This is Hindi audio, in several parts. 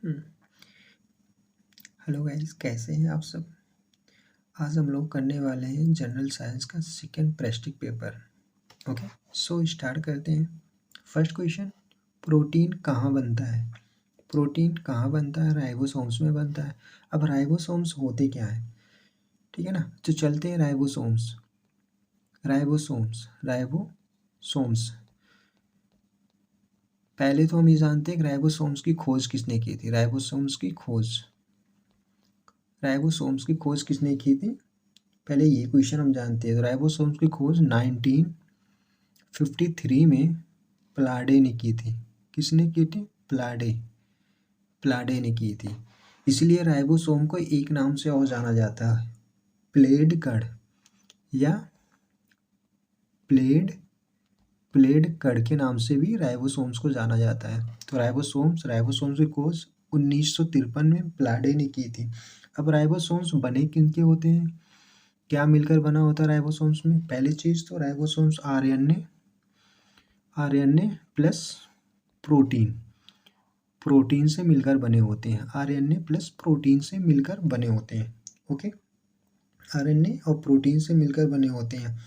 हेलो गाइस, कैसे हैं आप सब। आज हम लोग करने वाले हैं जनरल साइंस का second prestige paper. Okay, so start करते हैं। फर्स्ट क्वेश्चन, प्रोटीन कहाँ बनता है। प्रोटीन कहाँ बनता है? राइबोसोम्स में बनता है। अब राइबोसोम्स होते क्या है, ठीक है ना। तो चलते हैं राइबोसोम्स। राइबोसोम्स पहले तो हम ये जानते हैं कि राइबोसोम्स की खोज किसने की थी। राइबोसोम्स की खोज किसने की थी, पहले ये क्वेश्चन हम जानते हैं। तो राइबोसोम्स की खोज 1953 में प्लाडे ने की थी। किसने की थी? प्लाडे ने की थी। इसलिए राइबोसोम को एक नाम से और जाना जाता है, प्लेड कण या प्लेड कण के नाम से भी राइबोसोम्स को जाना जाता है। तो राइबोसोम्स की खोज 1953 में प्लाडे ने की थी। अब राइबोसोम्स बने किनके होते हैं, क्या मिलकर बना होता है राइबोसोम्स में? पहली चीज़ तो राइबोसोम्स आरएनए प्लस प्रोटीन से मिलकर बने होते हैं। आरएनए प्लस प्रोटीन से मिलकर बने होते हैं। ओके, आरएनए और प्रोटीन से मिलकर बने होते हैं।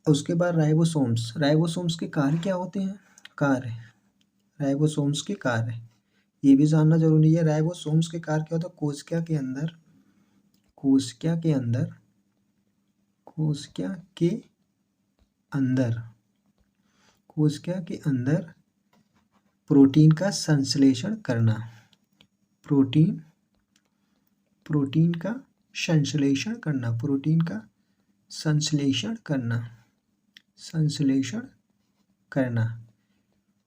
उसके बाद राइबोसोम्स के कार्य क्या होते हैं? राइबोसोम्स के कार्य ये भी जानना जरूरी है। राइबोसोम्स के कार्य क्या होता है? कोशिका के अंदर प्रोटीन का संश्लेषण करना। प्रोटीन का संश्लेषण करना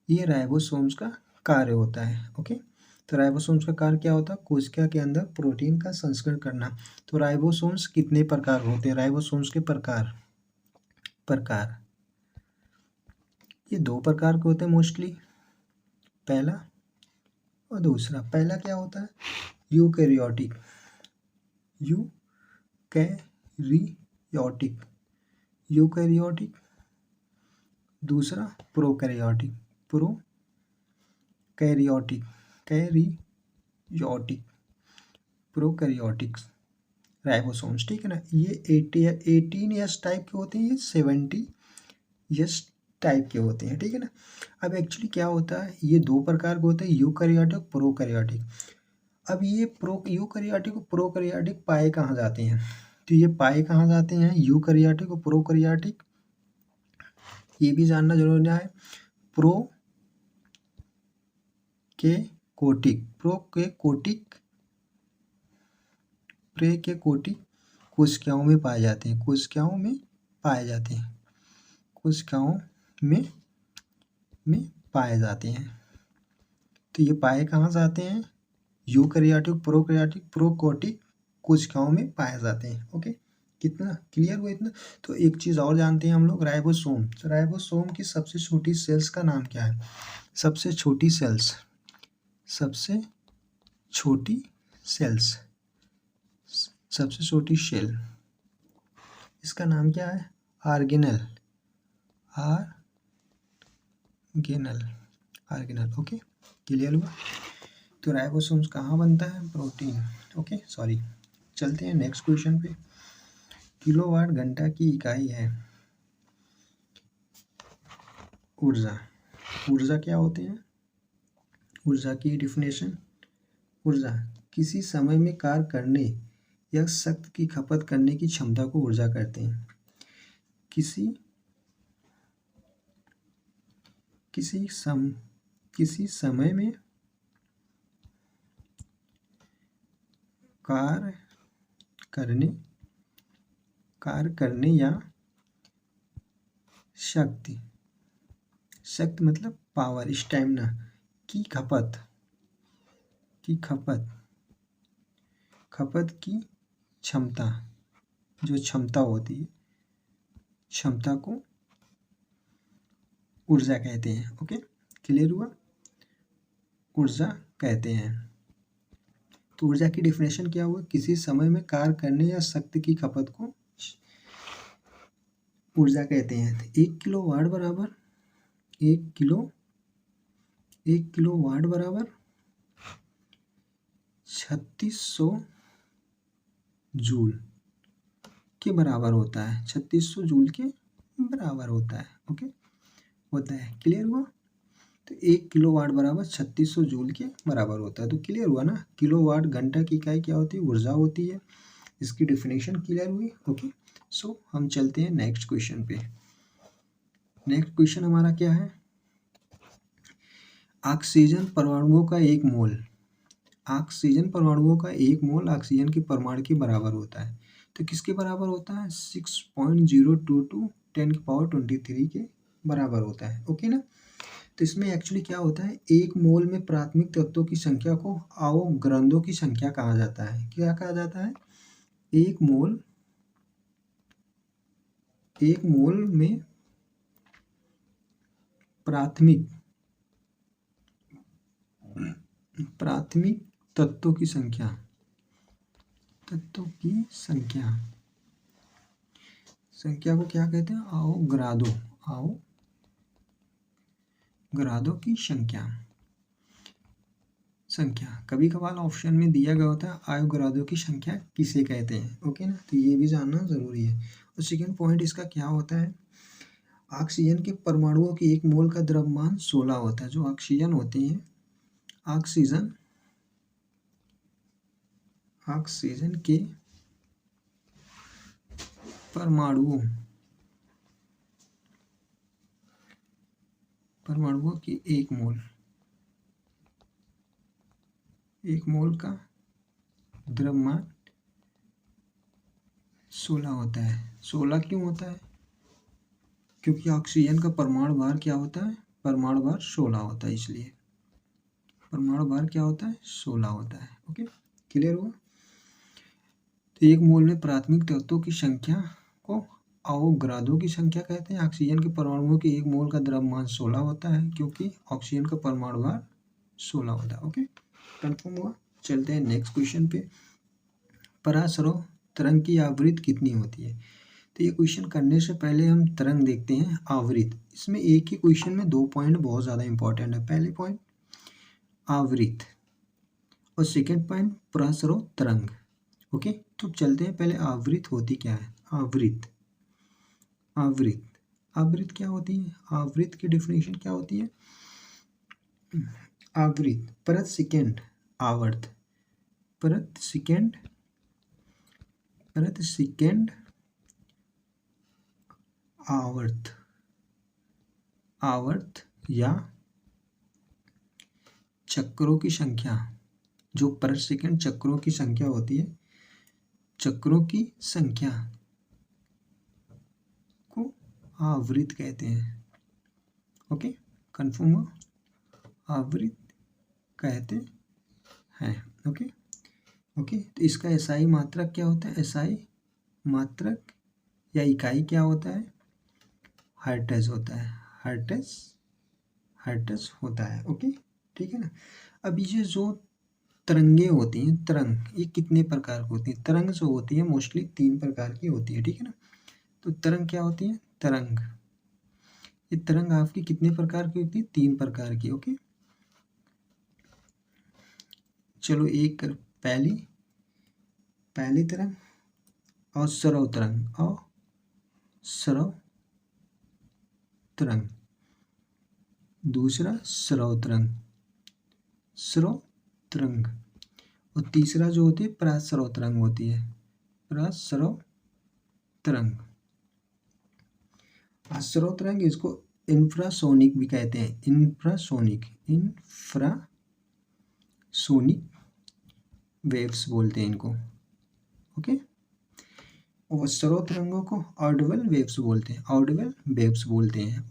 ये राइबोसोम्स का कार्य होता है। ओके, तो राइबोसोम्स का कार्य क्या होता है? कोशिका के अंदर प्रोटीन का संस्करण करना। तो राइबोसोम्स कितने प्रकार होते हैं? राइबोसोम्स के प्रकार ये दो प्रकार के होते हैं मोस्टली, पहला और दूसरा। पहला क्या होता है? यूकैरियोटिक दूसरा प्रोकैरियोटिक राइबोसोम्स, ठीक है ना। ये 18 एस टाइप के होते हैं, ये 70 एस टाइप के होते हैं, ठीक है ना। अब एक्चुअली क्या होता है, ये दो प्रकार के होते हैं, यूकैरियोटिक प्रोकैरियोटिक। अब ये यूकैरियोटिक और प्रोकैरियोटिक पाए कहाँ जाते हैं? तो ये पाए कहाँ जाते हैं, यूकैरियोटिक और प्रोकैरियोटिक, ये भी जानना जरूरी है। प्रोकैरियोटिक कोशिकाओं में पाए जाते हैं। कोशिकाओं में पाए जाते हैं। तो ये पाए कहाँ जाते हैं? यूकैरियोटिक प्रोकैरियोटिक कोशिकाओं में पाए जाते हैं। ओके, कितना क्लियर हुआ इतना? तो एक चीज़ और जानते हैं हम लोग, राइबोसोम की सबसे छोटी सेल्स का नाम क्या है? सबसे छोटी सेल इसका नाम क्या है? आर्गेनल। ओके, क्लियर हुआ? तो राइबोसोम्स कहाँ बनता है? प्रोटीन। ओके, सॉरी, चलते हैं नेक्स्ट क्वेश्चन पे। किलोवाट घंटा की इकाई है ऊर्जा क्या होते हैं? ऊर्जा की डिफिनेशन, ऊर्जा किसी समय में कार्य करने या शक्ति की खपत करने की क्षमता को ऊर्जा कहते हैं। किसी समय में कार्य करने या शक्ति मतलब पावर, स्टैमिना की खपत की क्षमता, जो क्षमता होती है, क्षमता को ऊर्जा कहते हैं। ओके, क्लियर हुआ? ऊर्जा कहते हैं। तो ऊर्जा की डिफिनेशन क्या हुआ? किसी समय में कार्य करने या शक्ति की खपत को ऊर्जा कहते हैं। 1 किलोवाट बराबर 3600 जूल के बराबर होता है। 3600 जूल के बराबर होता है। ओके, होता है। क्लियर हुआ? तो 1 किलोवाट बराबर 3600 जूल के बराबर होता है। तो क्लियर हुआ ना, किलोवाट घंटा की इकाई क्या होती है? ऊर्जा होती है। इसकी डेफिनेशन क्लियर हुई। ओके, सो हम चलते हैं नेक्स्ट क्वेश्चन पे। नेक्स्ट क्वेश्चन हमारा क्या है? ऑक्सीजन परमाणुओं का एक मोल, ऑक्सीजन परमाणुओं का एक मोल ऑक्सीजन के परमाणु के बराबर होता है। तो किसके बराबर होता है? 6.022 10⁻23 के बराबर होता है। ओके ना, तो इसमें एक्चुअली क्या होता है, एक मोल में प्राथमिक तत्वों की संख्या को अवग्रंथों की संख्या कहा जाता है। क्या कहा जाता है? एक मोल में प्राथमिक तत्वों की संख्या को क्या कहते हैं? अवग्रादों की संख्या। कभी कभार ऑप्शन में दिया गया होता है अवग्रादों की संख्या किसे कहते हैं। ओके ना, तो ये भी जानना जरूरी है। और सेकेंड पॉइंट इसका क्या होता है? ऑक्सीजन के परमाणुओं की एक मोल का द्रव्यमान 16 होता है। जो ऑक्सीजन होती है, ऑक्सीजन के परमाणुओं की एक मोल का द्रव्यमान 16 होता है। 16 क्यों होता है? क्योंकि ऑक्सीजन का परमाणु भार क्या होता है? परमाणु भार 16 होता है, इसलिए परमाणु भार क्या होता है? 16 होता है। ओके, क्लियर हुआ? तो एक मोल में प्राथमिक तत्वों की संख्या को अवग्रादों की संख्या कहते हैं। ऑक्सीजन के परमाणुओं के एक मोल का द्रव्यमान 16 होता है, क्योंकि ऑक्सीजन का परमाणु भार 16 होता है। ओके, कंफर्म हुआ? चलते हैं नेक्स्ट क्वेश्चन पे। परासरव तरंग की आवृत्ति कितनी होती है? तो ये क्वेश्चन करने से पहले हम तरंग देखते हैं, आवृत्ति। इसमें एक ही क्वेश्चन में 2 पॉइंट बहुत ज़्यादा इंपॉर्टेंट है। पहले पॉइंट आवृत्ति और सेकेंड पॉइंट परासरव तरंग। ओके, तो चलते हैं पहले आवृत्ति होती क्या है? आवृत्ति क्या होती है? आवृत्ति की डेफिनेशन क्या होती है? आवृत्ति प्रति सेकेंड आवर्त, प्रति सेकेंड आवर्त या चक्रों की संख्या। जो पर सेकेंड चक्रों की संख्या होती है, चक्रों की संख्या को आवृत्ति कहते हैं। ओके, कंफर्म हुआ? आवृत्ति कहते हैं। ओके, तो इसका एसआई मात्रक क्या होता है? एसआई मात्रक या इकाई क्या होता है? हर्ट्ज होता है। हर्ट्ज होता है। ओके, ठीक है ना। अब ये जो तरंगे होती हैं, तरंग ये कितने प्रकार की होती हैं? तरंग जो होती है मोस्टली 3 प्रकार की होती है। ठीक है ना। तो तरंग क्या होती है? ये तरंग आपकी कितने प्रकार की होती है? 3 प्रकार की। ओके, चलो एक पहली तरंग अवसरव तरंग, दूसरा स्रव तरंग और तीसरा जो होती है परासरव तरंग होती है। परासरव तरंग, आसरव तरंग इसको इंफ्रासोनिक भी कहते हैं। इंफ्रासोनिक वेव्स बोलते हैं इनको। ओके, और सर्व तरंगों को ऑडिबल वेव्स बोलते हैं।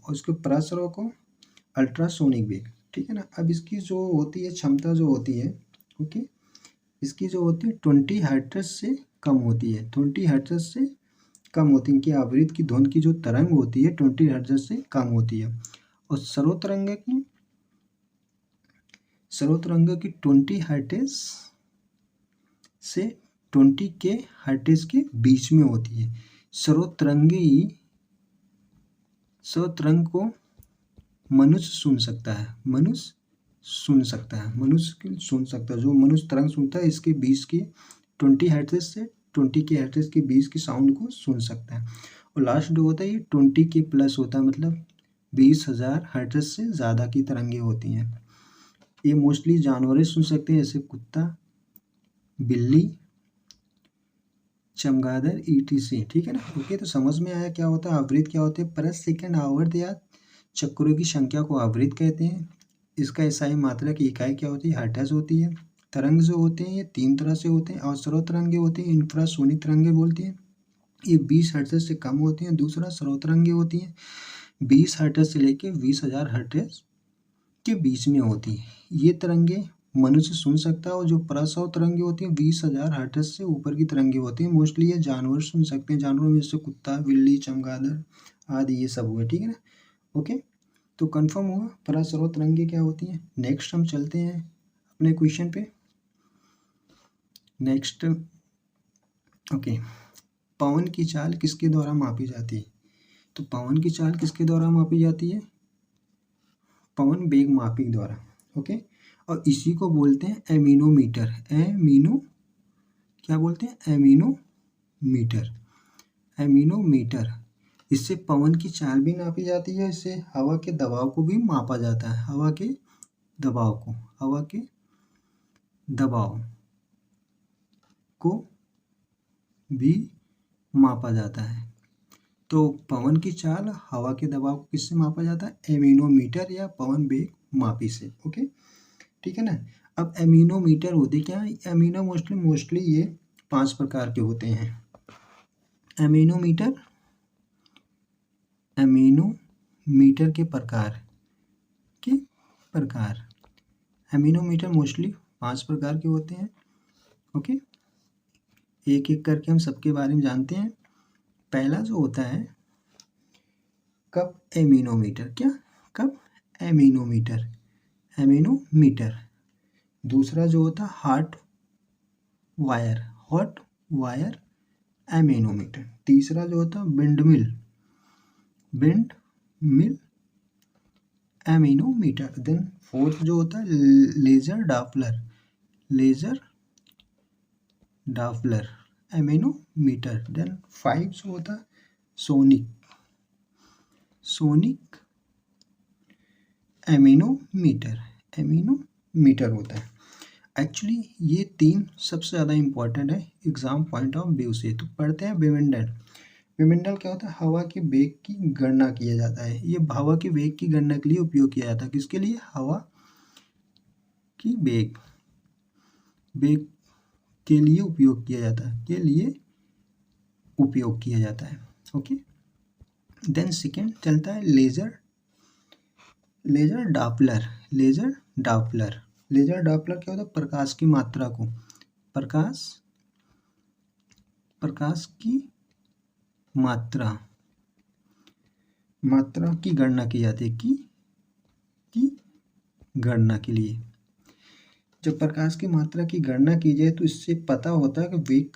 और इसके परासरव को अल्ट्रासोनिक वेव। ठीक है ना। अब इसकी जो होती है क्षमता जो होती है, ओके, इसकी जो होती है 20 हर्ट्ज से कम होती है। 20 हर्ट्ज से कम होती है। इनकी आवृत्ति की ध्वनि की जो तरंग होती है 20 हर्ट्ज से कम होती है। और सर्वतरंग की 20 हर्ट्ज से 20 के हर्ट्ज के बीच में होती है। सर्वतरंग को मनुष्य सुन सकता है। सुन सकता है, मनुष्य सुन सकता है। जो मनुष्य तरंग सुनता है इसके 20 की 20 हर्ट्ज से 20 के हर्ट्ज के 20 की साउंड को सुन सकता है। और लास्ट जो होता है ये 20 के प्लस होता है, मतलब 20,000 हर्ट्ज से ज़्यादा की तरंगें होती हैं। ये मोस्टली जानवर सुन सकते हैं, जैसे कुत्ता, बिल्ली, चमगादड़, ETC। ठीक है ना। ओके, तो समझ में आया क्या होता है आवृत्ति क्या होती है। पर सेकेंड आवर्त या चक्रों की संख्या को आवृत्ति कहते हैं। इसका एसआई मात्रा की इकाई क्या होती है, हर्ट्ज होती है। तरंग जो होते हैं ये 3 तरह से होते हैं। अवसरों तरंगे होती हैं, इंफ्रासोनिक तरंगे बोलती हैं, ये 20 हर्ट्ज से कम होती हैं। दूसरा स्रोतरंगी होती हैं, 20 हर्ट्ज से लेके 20,000 हर्ट्ज के बीच में होती है। ये तरंगे मनुष्य सुन सकता है। और जो परस्वर तरंगे होती है 20,000 हर्ट्ज से ऊपर की तरंगे होती है। मोस्टली ये जानवर सुन सकते हैं। जानवरों में जैसे कुत्ता, बिल्ली, चमगादड़ आदि ये सब हुए। ठीक है ना। ओके, तो कंफर्म हुआ परस्वर तरंगे क्या होती हैं। नेक्स्ट हम चलते हैं अपने क्वेश्चन पे। नेक्स्ट ओके, पवन की चाल किसके द्वारा मापी जाती है। तो पवन की चाल किसके द्वारा मापी जाती है, पवन वेग मापिक द्वारा। ओके, और इसी को बोलते हैं एमीनोमीटर। क्या बोलते हैं, एमीनोमीटर। एमीनोमीटर, इससे पवन की चाल भी नापी जाती है। इससे हवा के दबाव को भी मापा जाता है। हवा के दबाव को भी मापा जाता है। तो पवन की चाल, हवा के दबाव को किससे मापा जाता है, एमीनोमीटर या पवन वेग मापी से। ओके, ठीक है ना। अब एमीनोमीटर होते क्या है, एमीनो मोस्टली ये 5 प्रकार के होते हैं। एमीनोमीटर के प्रकार एमीनोमीटर मोस्टली 5 प्रकार के होते हैं। ओके, एक एक करके हम सबके बारे में जानते हैं। पहला जो होता है कप एमीनोमीटर। क्या, कप एमीनोमीटर। दूसरा जो होता है हॉट वायर एमीनोमीटर। तीसरा जो होता है विंडमिल एमीनोमीटर। देन फोर्थ जो होता है लेजर डापलर एमीनोमीटर। देन 5 जो होता है सोनिक एमीनोमीटर होता है। एक्चुअली ये 3 सबसे ज़्यादा इम्पोर्टेंट है एग्जाम पॉइंट ऑफ व्यू से। तो पढ़ते हैं विमिंडल क्या होता है, हवा के वेग की गणना किया जाता है। ये हवा के वेग की गणना के लिए उपयोग किया जाता है। किसके लिए, हवा की वेग के लिए उपयोग किया जाता है। ओके, देन सेकेंड चलता है लेजर डापलर क्या होता है, प्रकाश की मात्रा को प्रकाश की मात्रा की गणना की जाती है। की गणना के लिए जब प्रकाश की मात्रा की गणना की जाए तो इससे पता होता है कि वेग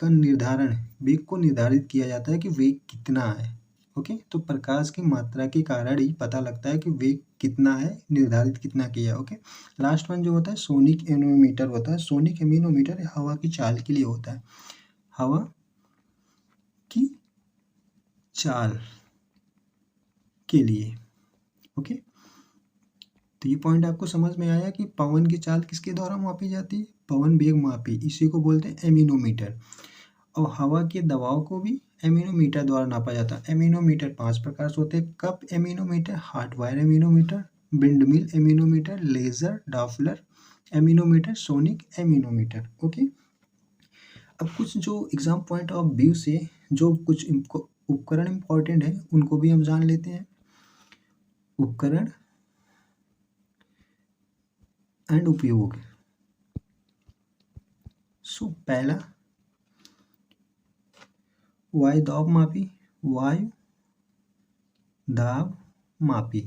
को निर्धारित किया जाता है कि वेग कितना है। ओके, तो प्रकाश की मात्रा के कारण ही पता लगता है कि वेग कितना है, निर्धारित कितना किया है। ओके, लास्ट वन जो होता है सोनिक एमीनोमीटर होता है। सोनिक एमीनोमीटर हवा की चाल के लिए होता है। हवा की चाल के लिए। ओके, तो ये पॉइंट आपको समझ में आया कि पवन की चाल किसके द्वारा मापी जाती है, पवन वेग मापी, इसी को बोलते हैं एमीनोमीटर। और हवा के दबाव को भी एमीनोमीटर द्वारा नापा जाता है। एमीनोमीटर 5 प्रकार से होते हैं, cup anemometer, hot wire anemometer, windmill anemometer, laser Doppler anemometer, sonic anemometer. Okay, अब कुछ जो एग्जाम पॉइंट ऑफ व्यू से जो कुछ उपकरण इंपॉर्टेंट है उनको भी हम जान लेते हैं। उपकरण एंड उपयोग। सो पहला वायु दाब मापी।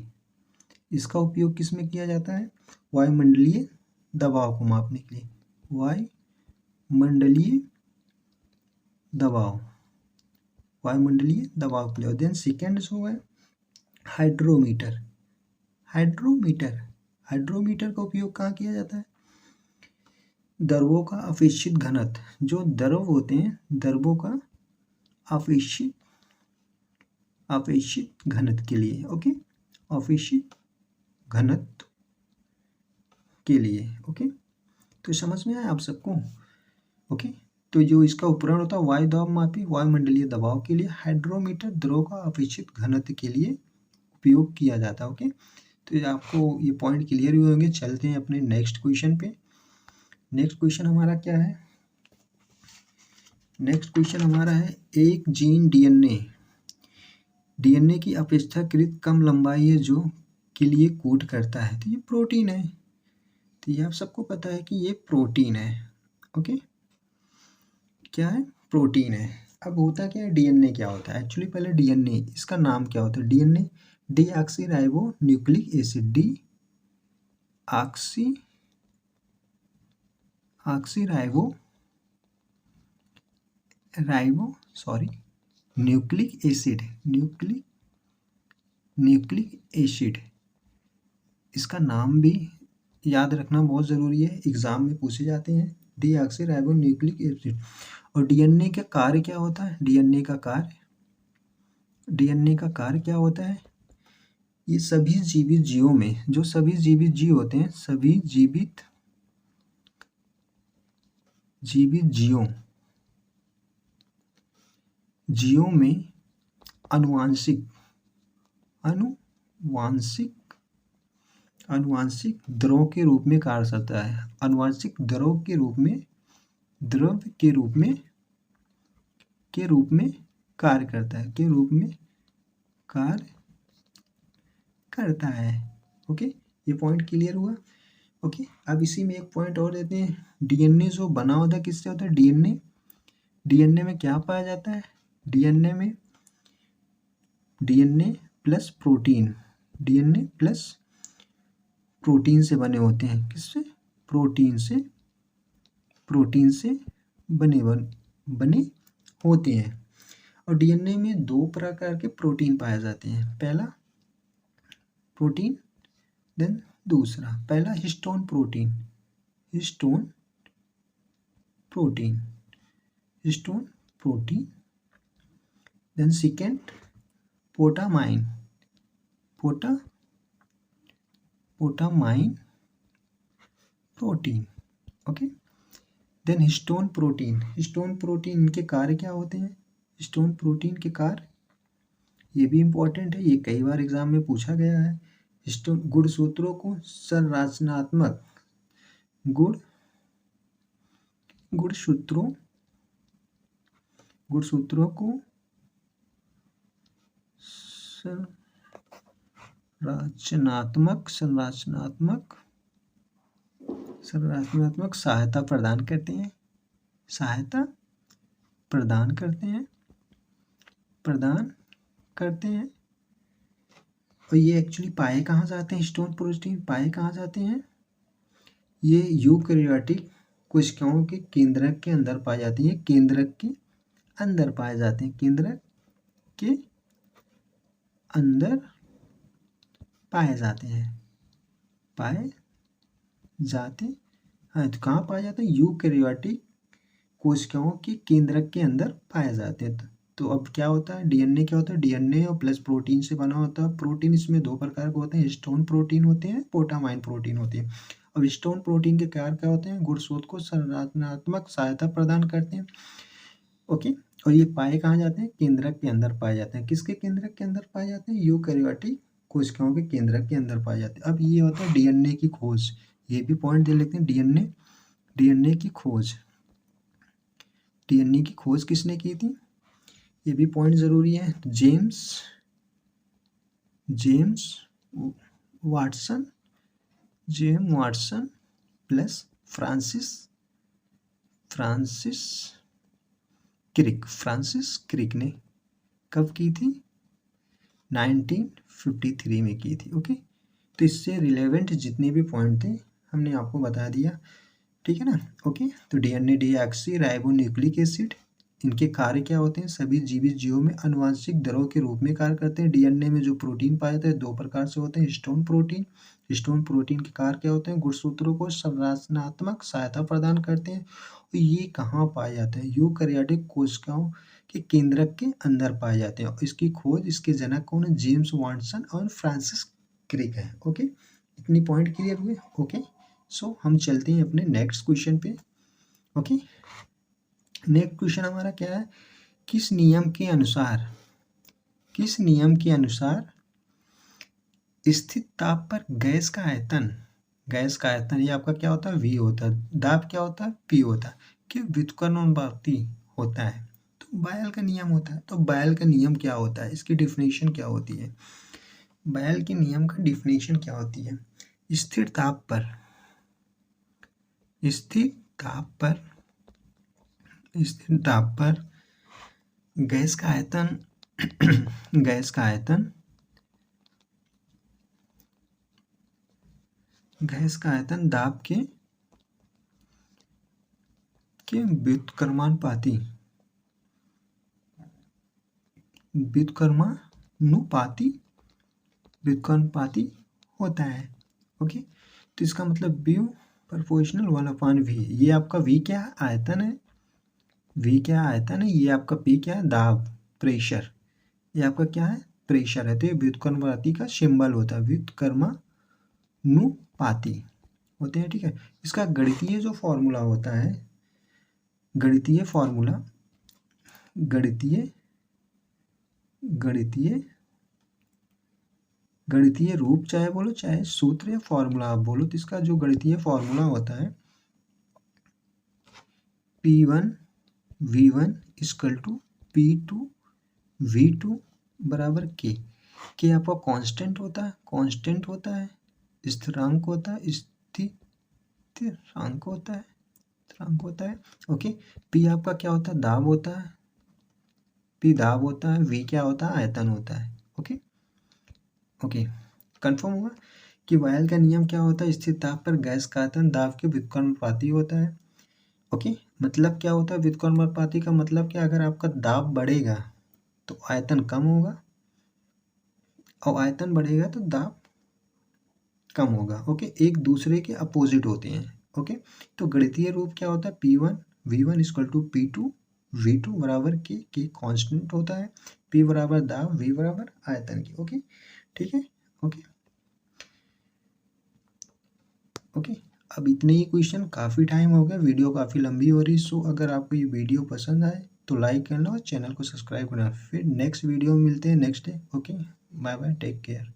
इसका उपयोग किस में किया जाता है, वायुमंडलीय दबाव को मापने के लिए। वायुमंडलीय दबाव के लिए। देन सेकेंड जो है हाइड्रोमीटर हाइड्रोमीटर का उपयोग कहाँ किया जाता है? द्रवों का अपेक्षित घनत्व, जो द्रव होते हैं द्रवों का अपेक्षित घनत्व के लिए। ओके, अपेक्षित घनत्व के लिए। ओके, तो समझ में आया आप सबको? ओके, तो जो इसका उपकरण होता है वायु दाब मापी वायुमंडलीय दबाव के लिए, हाइड्रोमीटर द्रव का अपेक्षित घनत्व के लिए उपयोग किया जाता है। ओके, तो आपको ये पॉइंट क्लियर हुए होंगे। चलते हैं अपने नेक्स्ट क्वेश्चन पे। नेक्स्ट क्वेश्चन हमारा क्या है? नेक्स्ट क्वेश्चन हमारा है, एक जीन डीएनए की अपेक्षाकृत कम लंबाई है जो के लिए कोड करता है, तो ये प्रोटीन है। तो ये आप सबको पता है कि ये प्रोटीन है। ओके, क्या है? प्रोटीन है। अब होता क्या है, डीएनए क्या होता है? एक्चुअली पहले डीएनए, इसका नाम क्या होता है? DNA deoxy ribo nucleic acid, nucleic acid. इसका नाम भी याद रखना बहुत ज़रूरी है, एग्जाम में पूछे जाते हैं। Deoxy ribo nucleic acid. और डीएनए का कार्य क्या होता है? डीएनए का कार्य क्या होता है? ये सभी जीवित जीवों में, जो सभी जीवित जीव होते हैं, सभी जीवित जीवों में अनुवांशिक द्रव के रूप में कार्य करता है। अनुवांशिक द्रव के रूप में कार्य करता है। ओके, ये पॉइंट क्लियर हुआ। ओके, अब इसी में एक पॉइंट और देते हैं। डीएनए जो बना होता है किससे होता है? डीएनए में क्या पाया जाता है? डीएनए प्लस प्रोटीन से बने होते हैं। किससे? प्रोटीन से बने होते हैं। और डीएनए में दो प्रकार के प्रोटीन पाए जाते हैं। पहला प्रोटीन, देन दूसरा। पहला histone protein, then second protamine protein. Okay, then histone protein इनके कार्य क्या होते हैं? हिस्टोन प्रोटीन के कार्य, ये भी इम्पोर्टेंट है, ये कई बार एग्जाम में पूछा गया है। हिस्टोन गुणसूत्रों को संरचनात्मक गुणसूत्रों को संरचनात्मक सहायता प्रदान करते हैं। और ये एक्चुअली पाए कहाँ जाते हैं? हिस्टोन प्रोटीन पाए कहाँ जाते हैं? ये यूकैरियोटिक कोशिकाओं के केंद्रक के अंदर पाए जाते हैं। केंद्रक के अंदर पाए जाते हैं। तो कहाँ पाए जाते हैं? यूकैरियोटिक कोशिकाओं के केंद्रक के अंदर पाए जाते हैं। तो अब क्या होता है? डीएनए क्या होता है? डीएनए और प्लस प्रोटीन से बना होता है। प्रोटीन इसमें दो प्रकार के होते हैं, हिस्टोन प्रोटीन होते हैं, पोटामाइन प्रोटीन होती है। अब हिस्टोन प्रोटीन के कार्य क्या होते हैं? गुणसूत्र को संरचनात्मक सहायता प्रदान करते हैं। ओके, और ये पाए कहाँ जाते हैं? केंद्रक के अंदर पाए जाते हैं। किसके केंद्रक के अंदर पाए जाते हैं? यूकैरियोटिक कोशिकाओं के केंद्रक के अंदर पाए जाते हैं। अब ये होता है डीएनए की खोज, ये भी पॉइंट दे लेते हैं। डीएनए की खोज किसने की थी? ये भी पॉइंट जरूरी है। James Watson plus Francis Crick ने कब की थी? 1953 में की थी। ओके, तो इससे रिलेवेंट जितने भी पॉइंट थे हमने आपको बता दिया, ठीक है ना? ओके, तो DNA deoxy ribo nucleic acid, इनके कार्य क्या होते हैं? सभी जीवित जीवों में आनुवंशिक दरों के रूप में कार्य करते हैं। डीएनए में जो प्रोटीन पाए जाते हैं 2 प्रकार से होते हैं। हिस्टोन प्रोटीन के कार्य क्या होते हैं? गुणसूत्रों को संरचनात्मक सहायता प्रदान करते हैं। और ये कहाँ पाए जाते हैं? यूकैरियोटिक कोशिकाओं के केंद्रक के अंदर पाए जाते हैं। इसकी खोज, इसके जनक कौन है? जेम्स वाटसन और फ्रांसिस क्रिक है। ओके, इतनी पॉइंट क्लियर हुए। ओके, सो हम चलते हैं अपने नेक्स्ट क्वेश्चन पे। ओके, नेक्स्ट क्वेश्चन हमारा क्या है? किस नियम के अनुसार स्थित ताप पर गैस का आयतन ये आपका क्या होता है? V होता है। दाब क्या होता है? P होता है। कि व्युत्क्रमानुपाती होता है। तो बायल का नियम होता है। तो बायल का नियम क्या होता है? इसकी डिफिनेशन क्या होती है? बायल के नियम का डिफिनेशन क्या होती है? स्थिर ताप पर गैस का आयतन दाब के व्युत्क्रमानुपाती होता है। ओके, तो इसका मतलब B प्रोपोर्शनल 1/V। ये आपका V क्या है? आयतन है। ये आपका P क्या है? दाब, प्रेशर। ये आपका क्या है? प्रेशर है। तो ये व्युत्क्रमानुपाती का सिंबल होता है। व्युत्क्रमानुपाती होते हैं। ठीक है, इसका गणितीय जो फॉर्मूला होता है, गणितीय रूप चाहे बोलो, चाहे सूत्र या फॉर्मूला आप बोलो, तो इसका जो गणितीय फॉर्मूला होता है P1 V1 equal to P2 V2 बराबर K आपका कांस्टेंट होता है, स्थिरांक होता है। ओके, P आपका क्या होता है? दाब होता है। V क्या होता है? आयतन होता है। ओके, कंफर्म हुआ कि बायल का नियम क्या होता है? स्थिर ताप पर गैस का आयतन दाब के व्युत्क्रमानुपाती होता है। ओके, मतलब क्या होता है व्युत्क्रमानुपाती का? मतलब क्या? अगर आपका दाब बढ़ेगा तो आयतन कम होगा, और आयतन बढ़ेगा तो दाब कम होगा। ओके, एक दूसरे के अपोजिट होते हैं। ओके, तो गणितीय रूप क्या होता है? P1 V1 equal to P2 V2 बराबर K कांस्टेंट होता है। P बराबर दाब, V बराबर आयतन की। ओके, ठीक है। ओके, अब इतने ही क्वेश्चन, काफ़ी टाइम हो गया, वीडियो काफ़ी लंबी हो रही। सो अगर आपको ये वीडियो पसंद आए तो लाइक करना और चैनल को सब्सक्राइब करना। फिर नेक्स्ट वीडियो में मिलते हैं next day. Okay, bye bye, take care.